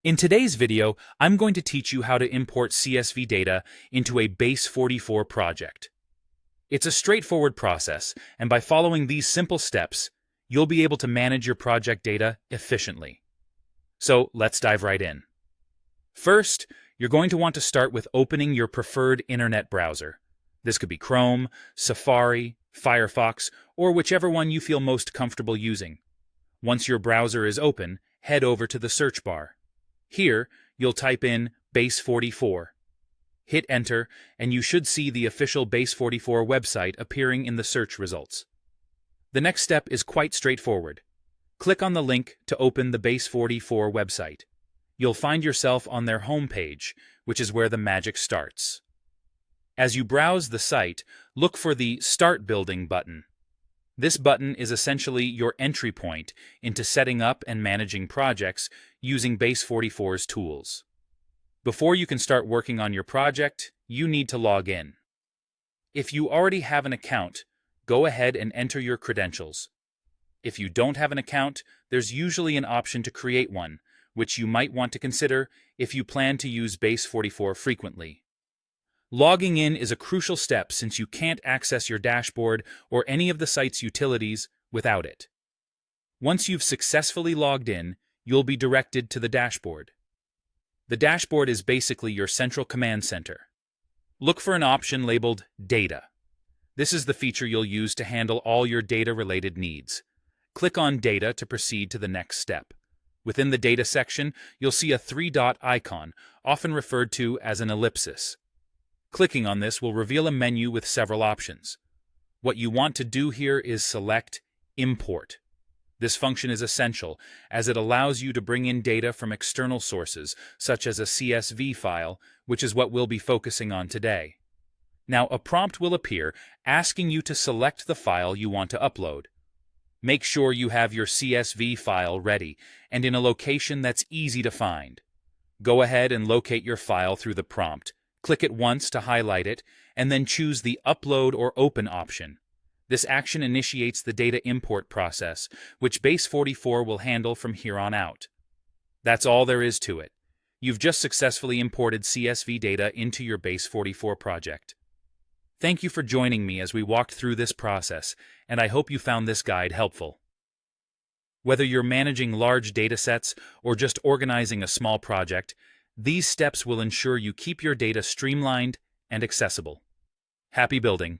In today's video, I'm going to teach you how to import CSV data into a Base44 project. It's a straightforward process, and by following these simple steps, you'll be able to manage your project data efficiently. So let's dive right in. First, you're going to want to start with opening your preferred internet browser. This could be Chrome, Safari, Firefox, or whichever one you feel most comfortable using. Once your browser is open, head over to the search bar. Here, you'll type in Base44. Hit Enter, and you should see the official Base44 website appearing in the search results. The next step is quite straightforward. Click on the link to open the Base44 website. You'll find yourself on their homepage, which is where the magic starts. As you browse the site, look for the Start Building button. This button is essentially your entry point into setting up and managing projects using Base44's tools. Before you can start working on your project, you need to log in. If you already have an account, go ahead and enter your credentials. If you don't have an account, there's usually an option to create one, which you might want to consider if you plan to use Base44 frequently. Logging in is a crucial step since you can't access your dashboard or any of the site's utilities without it. Once you've successfully logged in, you'll be directed to the dashboard. The dashboard is basically your central command center. Look for an option labeled Data. This is the feature you'll use to handle all your data-related needs. Click on Data to proceed to the next step. Within the Data section, you'll see a three-dot icon, often referred to as an ellipsis. Clicking on this will reveal a menu with several options. What you want to do here is select Import. This function is essential as it allows you to bring in data from external sources, such as a CSV file, which is what we'll be focusing on today. Now, a prompt will appear asking you to select the file you want to upload. Make sure you have your CSV file ready and in a location that's easy to find. Go ahead and locate your file through the prompt. Click it once to highlight it, and then choose the Upload or Open option. This action initiates the data import process, which Base44 will handle from here on out. That's all there is to it. You've just successfully imported CSV data into your Base44 project. Thank you for joining me as we walked through this process, and I hope you found this guide helpful. Whether you're managing large datasets or just organizing a small project, these steps will ensure you keep your data streamlined and accessible. Happy building!